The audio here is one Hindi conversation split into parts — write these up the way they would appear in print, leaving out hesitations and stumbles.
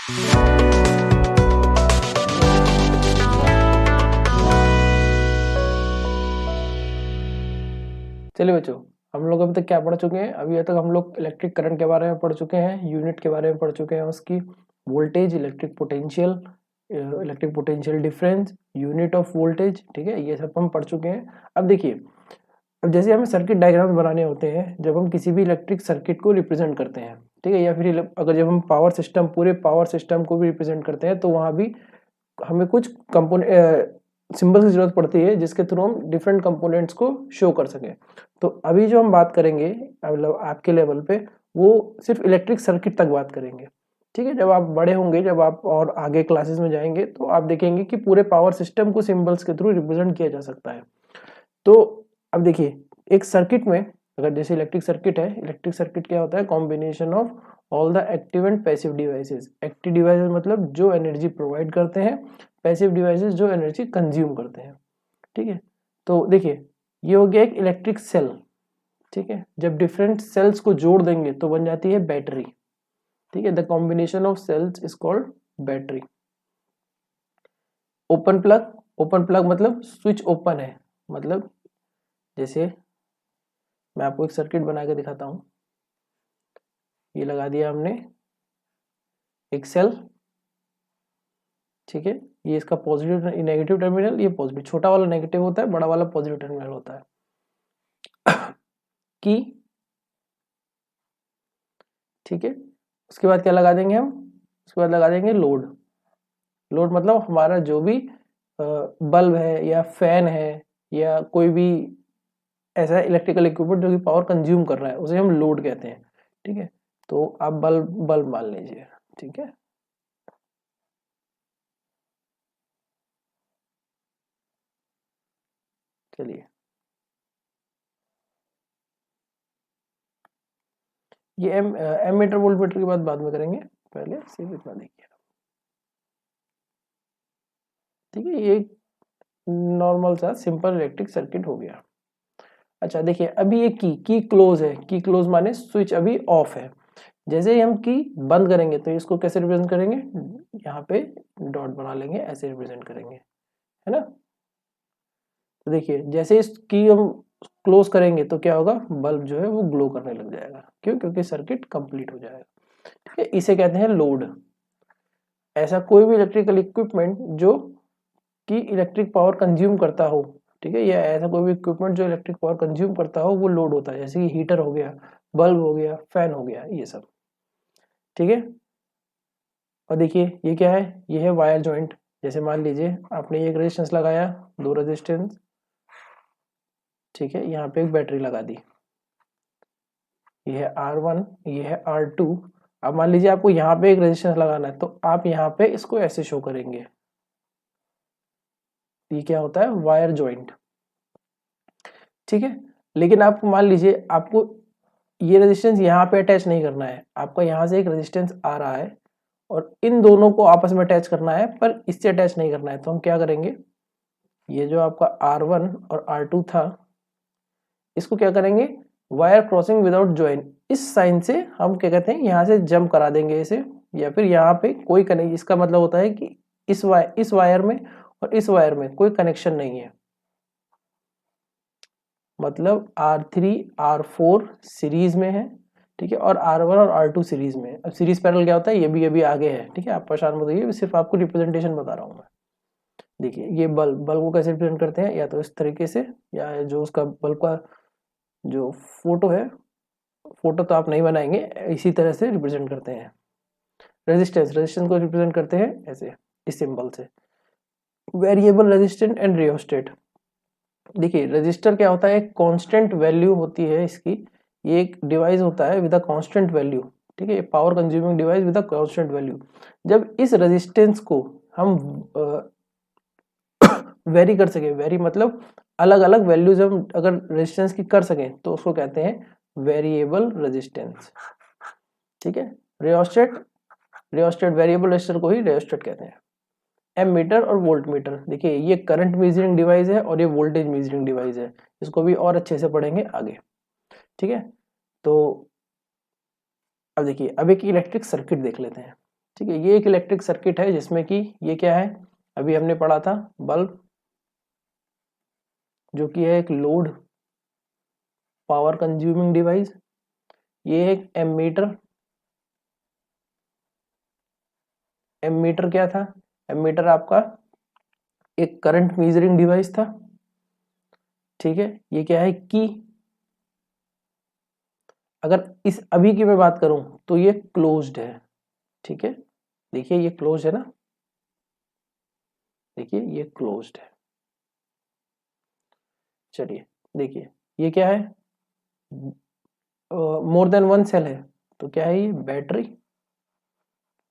चलिए बच्चों, हम लोग अभी तक क्या पढ़ चुके हैं? अभी तक हम लोग इलेक्ट्रिक करंट के बारे में पढ़ चुके हैं, यूनिट के बारे में पढ़ चुके हैं, उसकी voltage, electric potential difference, unit of voltage, ठीक है, ये सब हम पढ़ चुके हैं। अब देखिए, अब जैसे हमें सर्किट डायग्राम बनाने होते हैं जब हम किसी भी इलेक्ट्रिक सर्किट को रिप्रेजेंट करते हैं, ठीक है, या फिर अगर जब हम पूरे पावर सिस्टम को भी रिप्रेजेंट करते हैं तो वहाँ भी हमें कुछ कंपोनेंट सिंबल की जरूरत पड़ती है जिसके थ्रू हम डिफरेंट कंपोनेंट्स को शो कर सकें। तो अभी जो हम बात करेंगे मतलब आपके लेवल पे, वो सिर्फ इलेक्ट्रिक सर्किट तक बात करेंगे, ठीक है। जब आप बड़े होंगे, जब आप और आगे क्लासेस में जाएंगे तो आप देखेंगे कि पूरे पावर सिस्टम को सिंबल्स के थ्रू रिप्रेजेंट किया जा सकता है। तो अब देखिए, एक सर्किट में अगर जैसे इलेक्ट्रिक सर्किट है, इलेक्ट्रिक सर्किट क्या होता है? Combination of all the active and passive devices. Active devices मतलब जो एनर्जी प्रोवाइड करते हैं, पैसिव डिवाइसेस जो एनर्जी कंज्यूम करते हैं, ठीक है। तो देखिए, ये हो गया एक इलेक्ट्रिक सेल, ठीक है। जब डिफरेंट सेल्स को जोड़ देंगे तो बन जाती है बैटरी, ठीक है। The combination of cells is called battery. Open plug मतलब स्विच ओपन है, मतलब जैसे मैं आपको एक सर्किट बना के दिखाता हूं। ये लगा दिया हमने एक सेल, ठीक है। ये इसका पॉजिटिव नेगेटिव टर्मिनल, ये पॉजिटिव, छोटा वाला नेगेटिव होता है, बड़ा वाला पॉजिटिव टर्मिनल होता है। की, ठीक है। उसके बाद क्या लगा देंगे हम? उसके बाद लगा देंगे लोड। लोड मतलब हमारा जो भी बल्ब है या फैन है या कोई भी ऐसा इलेक्ट्रिकल इक्विपमेंट जो कि पावर कंज्यूम कर रहा है, उसे हम लोड कहते हैं, ठीक है। तो आप बल्ब मान लीजिए, ठीक है। चलिए, ये एम मीटर वोल्ट मीटर की बात बाद में करेंगे, पहले सिर्फ इतना देखिए, ठीक है। ये नॉर्मल सा सिंपल इलेक्ट्रिक सर्किट हो गया। अच्छा देखिए, अभी ये की क्लोज है। की क्लोज माने स्विच अभी ऑफ है। जैसे ही हम की बंद करेंगे तो इसको कैसे रिप्रेजेंट करेंगे? यहाँ पे डॉट बना लेंगे, ऐसे रिप्रेजेंट करेंगे, है ना। तो देखिए, जैसे इस की हम क्लोज करेंगे तो क्या होगा? बल्ब जो है वो ग्लो करने लग जाएगा। क्यों? क्योंकि सर्किट कंप्लीट हो जाएगा, ठीक है। इसे कहते हैं लोड। ऐसा कोई भी इलेक्ट्रिकल इक्विपमेंट जो कि इलेक्ट्रिक पावर कंज्यूम करता हो, ठीक है, या ऐसा कोई भी इक्विपमेंट जो इलेक्ट्रिक पावर कंज्यूम करता हो, वो लोड होता है। जैसे कि हीटर हो गया, बल्ब हो गया, फैन हो गया, ये सब, ठीक है। और देखिए, ये क्या है? ये है वायर जॉइंट। जैसे मान लीजिए आपने एक रेजिस्टेंस लगाया, दो रेजिस्टेंस, ठीक है, यहाँ पे एक बैटरी लगा दी, ये है R1, ये है R2। अब मान लीजिए आपको यहाँ पे एक रेजिस्टेंस लगाना है, तो आप यहाँ पे इसको ऐसे शो करेंगे। ये क्या होता है? वायर जॉइंट, ठीक है। लेकिन आपको मान लीजिए आपको ये रेजिस्टेंस यहाँ पे अटैच नहीं करना है, आपका यहाँ से एक रेजिस्टेंस आ रहा है और इन दोनों को आपस में अटैच करना है, पर इससे अटैच नहीं करना है। तो हम क्या करेंगे? ये जो आपका R1 और R2 था, इसको क्या करेंगे? वायर क्रॉसिंग विदाउट ज्वाइन, इस साइन से हम क्या कहते हैं, यहाँ से जंप करा देंगे इसे, या फिर यहाँ पे कोई कनेक्ट, इसका मतलब होता है कि इस वायर में और इस वायर में कोई कनेक्शन नहीं है। मतलब R3 R4 सीरीज में है, ठीक है, और R1 और R2 सीरीज में है। अब सीरीज पैरेलल क्या होता है, ये भी अभी आगे है, ठीक है। आप परेशान मत होइए, सिर्फ आपको रिप्रेजेंटेशन बता रहा हूँ मैं। देखिए, ये बल्ब को कैसे रिप्रेजेंट करते हैं, या तो इस तरीके से, या जो उसका बल्ब का जो फोटो है, फोटो तो आप नहीं बनाएंगे, इसी तरह से रिप्रेजेंट करते हैं। रेजिस्टेंस को रिप्रेजेंट करते हैं ऐसे, इस सिंबल से। Variable resistant and rheostat. देखिए, रजिस्टर क्या होता है? एक कांस्टेंट वैल्यू होती है इसकी। ये एक डिवाइस होता है विद अ कांस्टेंट वैल्यू, ठीक है, power consuming device with a constant value. जब इस रेजिस्टेंस को हम वेरी कर सके, वेरी मतलब अलग अलग वैल्यूज हम अगर रेजिस्टेंस की कर सकें, तो उसको कहते हैं वेरिएबल रेजिस्टेंस, ठीक है। रियोस्टेट वेरिएबल रेजिस्टर को ही रियोस्टेट कहते हैं। एम मीटर और वोल्ट मीटर, देखिए ये करंट मेजरिंग डिवाइस है और ये वोल्टेज मेजरिंग डिवाइस है। इसको भी और अच्छे से पढ़ेंगे आगे, ठीक है। तो अब देखिए, अब एक इलेक्ट्रिक सर्किट देख लेते हैं, ठीक है, ये एक इलेक्ट्रिक सर्किट है जिसमें कि ये क्या है, अभी हमने पढ़ा था बल्ब, जो कि है एक लोड पावर कंज्यूमिंग डिवाइस। ये एक एमीटर, एमीटर क्या था, एमीटर आपका एक करंट मेजरिंग डिवाइस था। ठीक है, ये क्या है, की। अगर इस अभी की मैं बात करूं तो ये क्लोज्ड है। ठीक है, देखिए ये क्लोज है ना, देखिए ये क्लोज्ड है। चलिए देखिए ये क्या है, मोर देन वन सेल है, तो क्या है ये बैटरी,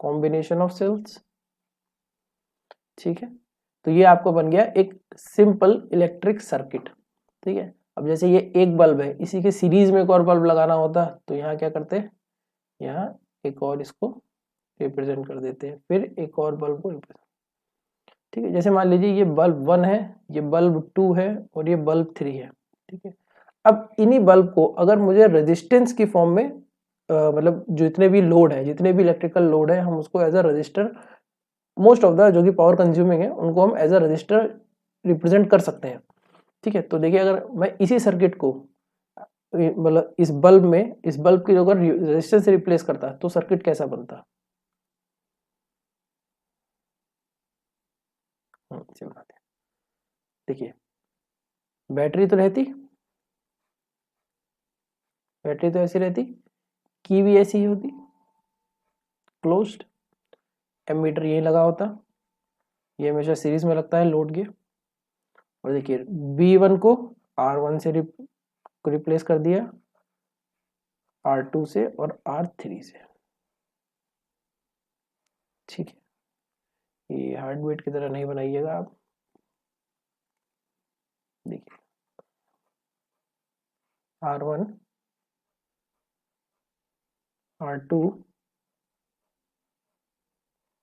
कॉम्बिनेशन ऑफ सेल्स। ठीक है, तो ये आपको बन गया एक सिंपल इलेक्ट्रिक सर्किट। ठीक है, अब जैसे ये एक बल्ब है, इसी के सीरीज में एक और बल्ब लगाना होता तो यहाँ क्या करते हैं, यहाँ एक और इसको रिप्रेजेंट कर देते हैं, फिर एक और बल्ब को रिप्रेजेंट। ठीक है, जैसे मान लीजिए ये बल्ब 1 है, ये बल्ब 2 है और ये बल्ब 3 है। ठीक है, अब इन्हीं बल्ब को अगर मुझे रेजिस्टेंस की फॉर्म में मतलब जितने भी लोड है, जितने भी इलेक्ट्रिकल लोड है, हम उसको as a resistor, most of the जो कि पावर कंज्यूमिंग है उनको हम एज अ रजिस्टर रिप्रेजेंट कर सकते हैं। ठीक है, तो देखिए अगर मैं इसी सर्किट को मतलब इस बल्ब में, इस बल्ब की अगर रेजिस्टेंस से रिप्लेस करता तो सर्किट कैसा बनता। इसे बनाते हैं। देखिए बैटरी तो रहती, बैटरी तो ऐसी रहती, की भी ऐसी ही होती, क्लोज्ड। एमीटर यही लगा होता, ये हमेशा सीरीज में लगता है लोड के। और देखिए B1 को R1 से रिप्लेस कर दिया, R2 से और R3 से। ठीक है, ये हार्डवेयर की तरह नहीं बनाइएगा आप। देखिए R1, R2,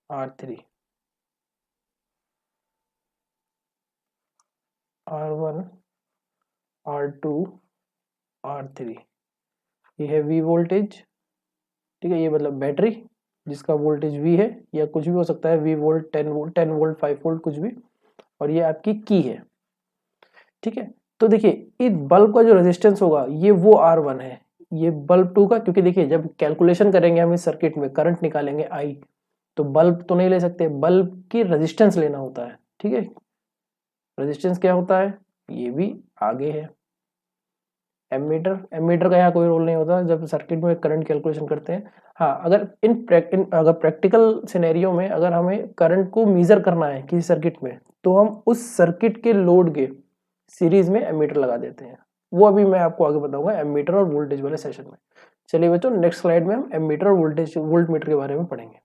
R3, R1, R2, R3, ये है V वोल्टेज। ठीक है, ये मतलब बैटरी जिसका वोल्टेज V है, या कुछ भी हो सकता है, V volt, 10 volt, 10 volt, 5 volt, कुछ भी। और ये आपकी की है। ठीक है, तो देखिए इस बल्ब का जो रेजिस्टेंस होगा ये वो R1 है, ये बल्ब 2 का, क्योंकि देखिए जब कैलकुलेशन करेंगे हम इस सर्किट में, करंट निकालेंगे I, तो बल्ब तो नहीं ले सकते, बल्ब की रेजिस्टेंस लेना होता है। ठीक है, रेजिस्टेंस क्या होता है, ये भी आगे है। एमीटर, एमीटर का यहाँ कोई रोल नहीं होता जब सर्किट में करंट कैलकुलेशन करते हैं। हाँ, अगर अगर प्रैक्टिकल सिनेरियो में अगर हमें करंट को मेजर करना है किसी सर्किट में, तो हम उस सर्किट के लोड के सीरीज में एमीटर लगा देते हैं। वो अभी मैं आपको आगे बताऊंगा एमीटर और वोल्टेज वाले सेशन में। चलिए बच्चों, नेक्स्ट स्लाइड में हम एमीटर और वोल्टेज वोल्ट मीटर के बारे में पढ़ेंगे।